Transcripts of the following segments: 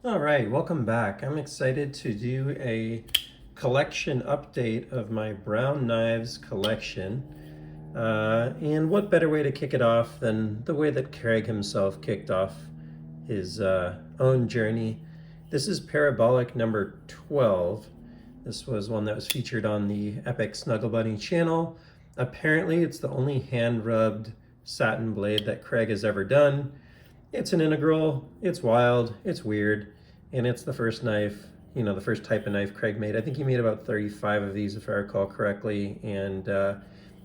All right, welcome back. I'm excited to do a collection update of my brown knives collection. And what better way to kick it off than the way that Craig himself kicked off his own journey. This is Parabollic number 12. This was one that was featured on the Epic Snuggle Bunny channel. Apparently, it's the only hand-rubbed satin blade that Craig has ever done. It's an integral, it's wild, it's weird, and it's the first knife, the first type of knife Craig made. I think he made about 35 of these, if I recall correctly, and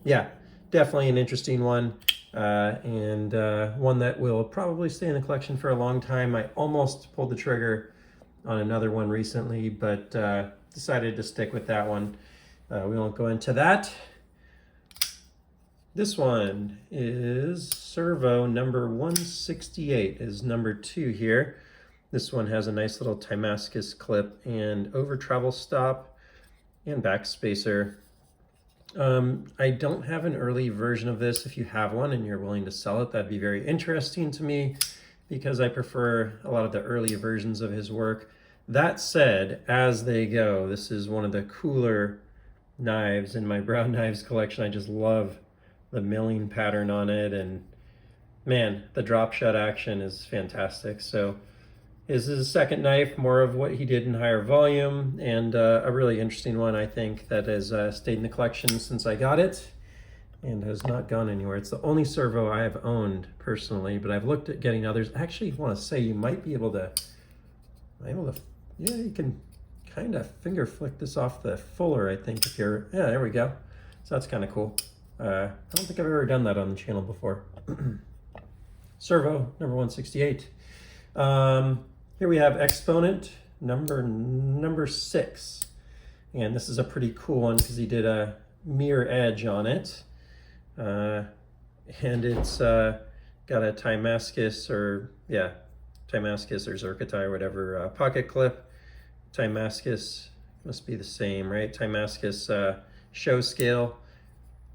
yeah, definitely an interesting one, and one that will probably stay in the collection for a long time. I almost pulled the trigger on another one recently, but decided to stick with that one. We won't go into that. This one is Servo number 168 is number 2 here. This one has a nice little Damascus clip and over travel stop and back spacer. I don't have an early version of this. If you have one and you're willing to sell it, that'd be very interesting to me because I prefer a lot of the early versions of his work. That said, as they go, this is one of the cooler knives in my brown knives collection. I just love the milling pattern on it, and man, the drop shot action is fantastic. So this is a second knife, more of what he did in higher volume, and a really interesting one, I think, that has stayed in the collection since I got it and has not gone anywhere. It's the only servo I have owned personally, but I've looked at getting others. Actually, I want to say you might be able to, yeah, you can kind of finger flick this off the fuller, I think, if you're, yeah, there we go. So that's kind of cool. I don't think I've ever done that on the channel before. Servo number 168. Here we have Exponent number 6. And this is a pretty cool one because he did a mirror edge on it. And it's got a Damascus or Zircotite or whatever pocket clip. Damascus must be the same, right? Damascus show scale.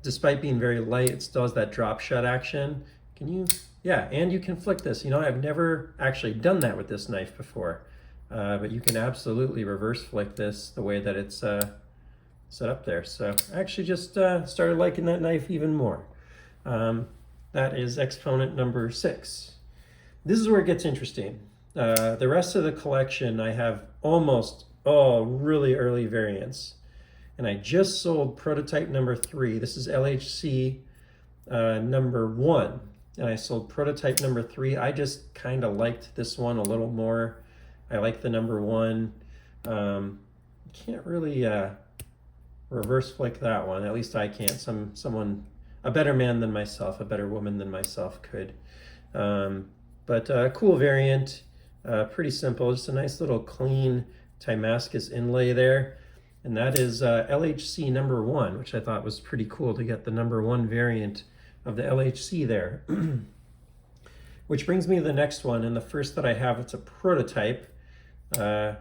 Despite being very light, it still has that drop shot action. Can you, yeah, and you can flick this. I've never actually done that with this knife before, but you can absolutely reverse flick this the way that it's set up there. So I actually just started liking that knife even more. That is Exponent number 6. This is where it gets interesting. The rest of the collection, I have almost all really early variants. And I just sold prototype number 3. This is LHC number 1. And I sold prototype number 3. I just kind of liked this one a little more. I like the number 1. Can't really reverse flick that one. At least I can't. Someone, a better man than myself, a better woman than myself could. But a cool variant. Pretty simple. Just a nice little clean Damascus inlay there. And that is LHC number 1, which I thought was pretty cool to get the number 1 variant of the LHC there. Which brings me to the next one, and the first that I have, it's a prototype. This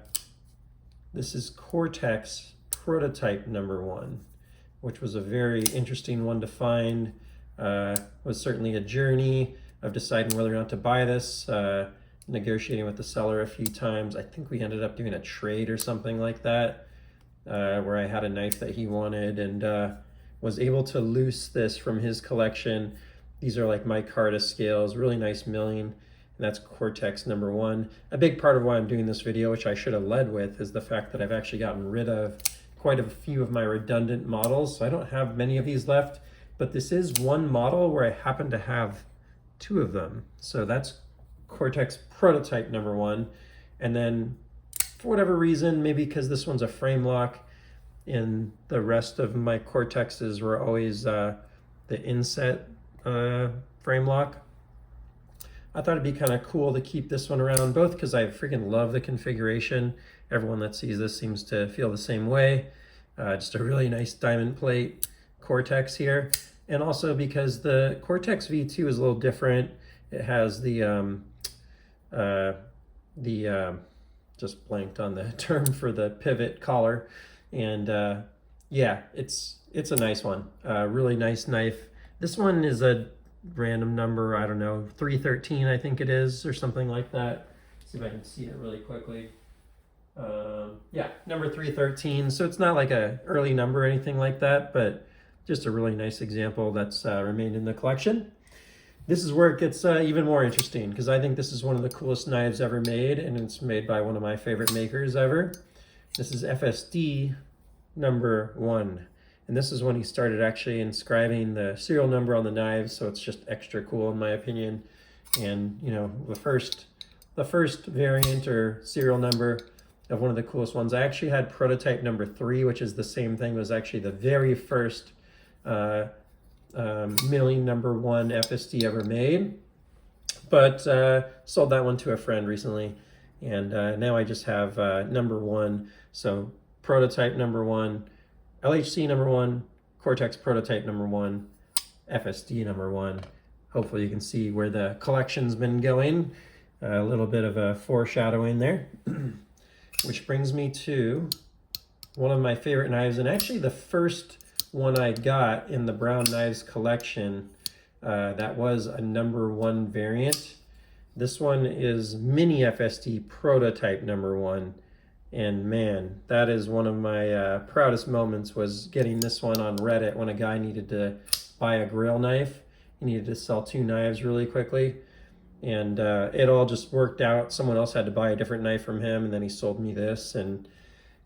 is Cortex prototype number 1, which was a very interesting one to find. Was certainly a journey of deciding whether or not to buy this, negotiating with the seller a few times. I think we ended up doing a trade or something like that. Where I had a knife that he wanted and was able to loose this from his collection. These are like micarta scales, really nice milling, and that's Cortex number 1. A big part of why I'm doing this video, which I should have led with, is the fact that I've actually gotten rid of quite a few of my redundant models. So I don't have many of these left, but this is one model where I happen to have 2 of them. So that's Cortex prototype number 1. And then for whatever reason, maybe because this one's a frame lock and the rest of my Cortexes were always the inset frame lock, I thought it'd be kind of cool to keep this one around, both because I freaking love the configuration. Everyone that sees this seems to feel the same way. Just a really nice diamond plate Cortex here. And also because the Cortex V2 is a little different. It has the just blanked on the term for the pivot collar, and yeah, it's a nice one. Really nice knife. This one is a random number, I don't know, 313 I think it is, or something like that. See if I can see it really quickly. Yeah, number 313. So it's not like a early number or anything like that, but just a really nice example that's remained in the collection. This is where it gets even more interesting, because I think this is one of the coolest knives ever made, and it's made by one of my favorite makers ever. This is FSD number 1. And this is when he started actually inscribing the serial number on the knives, so it's just extra cool in my opinion. And you know, the first variant or serial number of one of the coolest ones. I actually had prototype number 3, which is the same thing. It was actually the very first milling number 1 FSD ever made, but sold that one to a friend recently, and now I just have number 1. So prototype number 1, LHC number 1, Cortex prototype number 1, FSD number 1. Hopefully you can see where the collection's been going. A little bit of a foreshadowing there. Which brings me to one of my favorite knives, and actually the first one I got in the Brown Knives collection that was a number 1 variant. This one is Mini FSD prototype number 1. And man, that is one of my proudest moments, was getting this one on Reddit when a guy needed to buy a grill knife. He needed to sell 2 knives really quickly. And it all just worked out. Someone else had to buy a different knife from him, and then he sold me this. And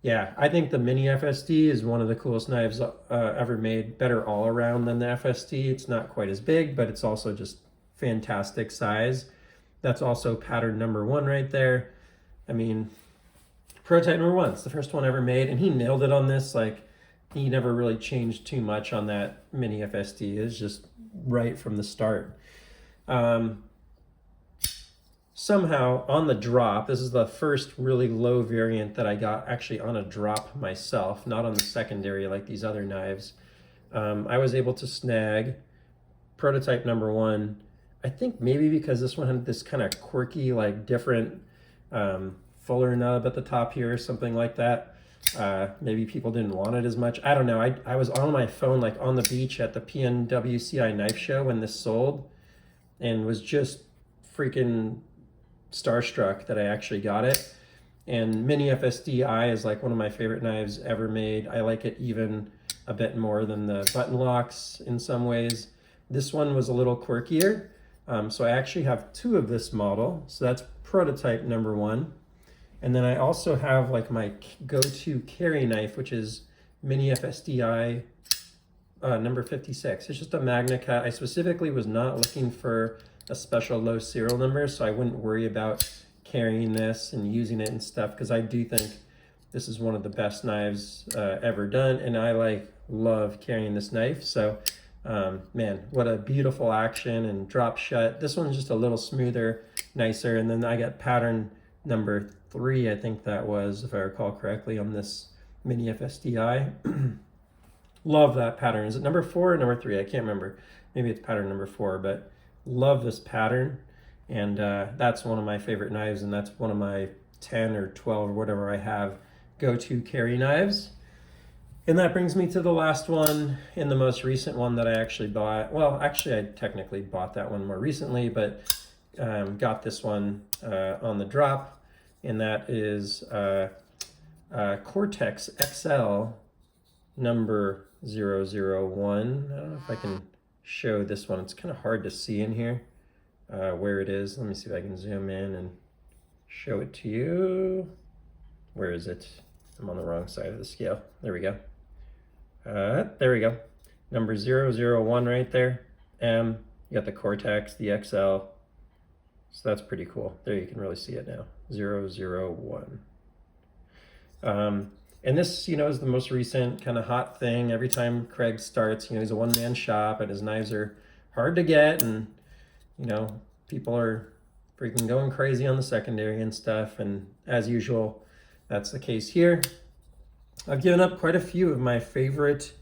yeah, I think the Mini FSD is one of the coolest knives ever made. Better all around than the FSD. It's not quite as big, but it's also just fantastic size. That's also pattern number 1 right there. I mean, prototype number 1, it's the first one ever made, and he nailed it on this. Like, he never really changed too much on that Mini FSD. It's just right from the start. Somehow on the drop, this is the first really low variant that I got actually on a drop myself, not on the secondary like these other knives. I was able to snag prototype number 1. I think maybe because this one had this kind of quirky, like different fuller nub at the top here, something like that. Maybe people didn't want it as much. I don't know. I was on my phone, like on the beach at the PNWCI knife show when this sold, and was just freaking starstruck that I actually got it. And Mini FSD-I is like one of my favorite knives ever made. I like it even a bit more than the button locks in some ways. This one was a little quirkier. So I actually have 2 of this model. So that's prototype number 1. And then I also have like my go-to carry knife, which is Mini FSD-I number 56. It's just a Magna cut. I specifically was not looking for a special low serial number, so I wouldn't worry about carrying this and using it and stuff, because I do think this is one of the best knives ever done, and I love carrying this knife. So man, what a beautiful action and drop shut. This one's just a little smoother, nicer. And then I got pattern number 3, I think that was, if I recall correctly, on this Mini FSD-I. Love that pattern. Is it number 4 or number 3? I can't remember. Maybe it's pattern number 4, but love this pattern. And that's one of my favorite knives, and that's one of my 10 or 12 or whatever I have go-to carry knives. And that brings me to the last one, and the most recent one that I actually bought. Well, actually I technically bought that one more recently, but got this one on the drop, and that is Cortex XL number 001. I don't know if I can show this one. It's kind of hard to see in here where it is. Let me see if I can zoom in and show it to you. Where is it? I'm on the wrong side of the scale. There we go. There we go. Number 001 right there. You got the Cortex, the XL. So that's pretty cool. There, you can really see it now. 001. And this, is the most recent kind of hot thing. Every time Craig starts, he's a one-man shop, and his knives are hard to get, and people are freaking going crazy on the secondary and stuff. And as usual, that's the case here. I've given up quite a few of my favorite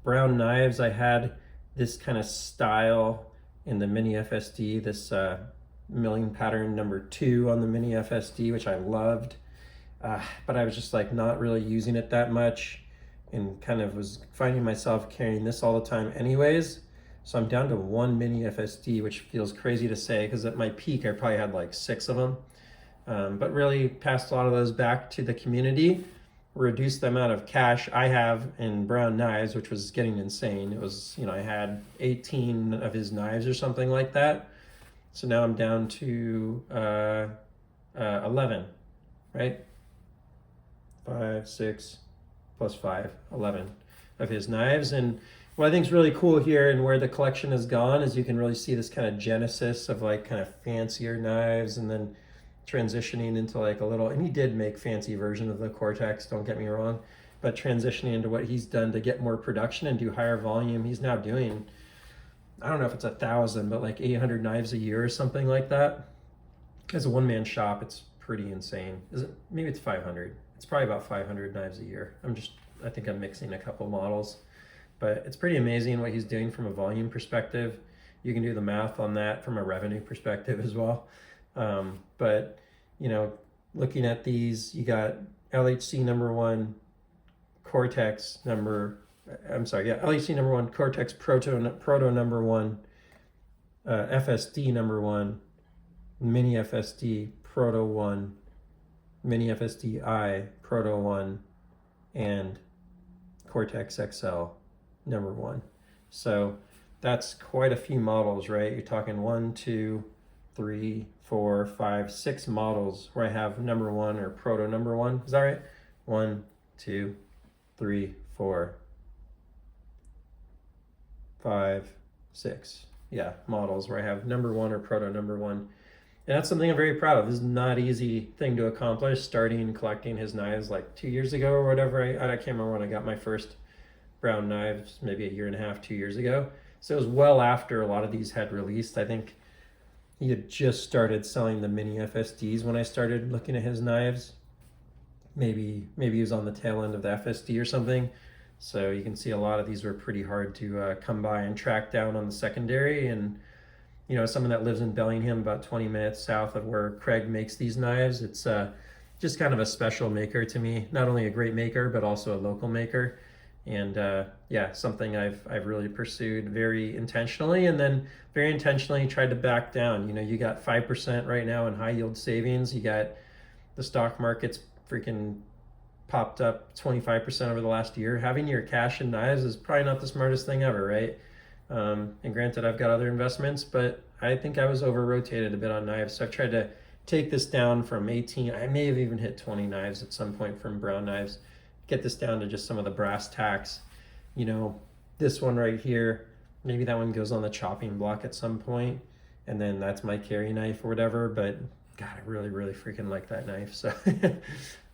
brown knives. I had this kind of style in the Mini FSD, this milling pattern number 2 on the Mini FSD, which I loved. But I was just not really using it that much, and kind of was finding myself carrying this all the time anyways. So I'm down to 1 Mini FSD, which feels crazy to say, because at my peak I probably had 6 of them. but really passed a lot of those back to the community, reduced the amount of cash I have in brown knives, which was getting insane. It was, I had 18 of his knives or something like that. So now I'm down to 11, right? 5, 6, plus 5, 11 of his knives. And what I think is really cool here and where the collection has gone is you can really see this kind of genesis of like kind of fancier knives and then transitioning into like a little, and he did make fancy version of the Cortex, don't get me wrong, but transitioning into what he's done to get more production and do higher volume. He's now doing, I don't know if it's 1,000, but like 800 knives a year or something like that. As a one-man shop, it's pretty insane. Is it? Maybe it's 500. It's probably about 500 knives a year. I think I'm mixing a couple models, but it's pretty amazing what he's doing from a volume perspective. You can do the math on that from a revenue perspective as well. But looking at these, you got LHC number 1, Cortex number, LHC number 1, Cortex Proto number 1, FSD number 1, Mini FSD Proto 1, Mini FSD-I Proto 1, and Cortex XL number 1. So that's quite a few models, right? You're talking 1, 2, 3, 4, 5, 6 models where I have number 1 or Proto number 1. Is that right? 1, 2, 3, 4, 5, 6. Yeah, models where I have number 1 or Proto number 1. And that's something I'm very proud of. This is not an easy thing to accomplish, starting collecting his knives like 2 years ago or whatever. I can't remember when I got my first brown knives, maybe 1.5 years, 2 years ago. So it was well after a lot of these had released. I think he had just started selling the mini FSDs when I started looking at his knives. Maybe he was on the tail end of the FSD or something. So you can see a lot of these were pretty hard to come by and track down on the secondary. And someone that lives in Bellingham, about 20 minutes south of where Craig makes these knives, it's just kind of a special maker to me. Not only a great maker, but also a local maker. And something I've really pursued very intentionally, and then very intentionally tried to back down. You got 5% right now in high yield savings. You got the stock market's freaking popped up 25% over the last year. Having your cash in knives is probably not the smartest thing ever, right? And granted, I've got other investments, but I think I was over rotated a bit on knives. So I've tried to take this down from 18. I may have even hit 20 knives at some point from brown knives. Get this down to just some of the brass tacks. This one right here, maybe that one goes on the chopping block at some point, and then that's my carry knife or whatever. But God, I really, really freaking like that knife. So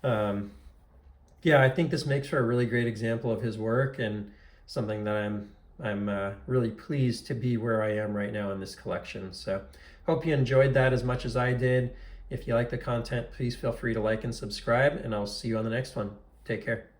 I think this makes for a really great example of his work and something that I'm really pleased to be where I am right now in this collection. So hope you enjoyed that as much as I did. If you like the content, please feel free to like and subscribe, and I'll see you on the next one. Take care.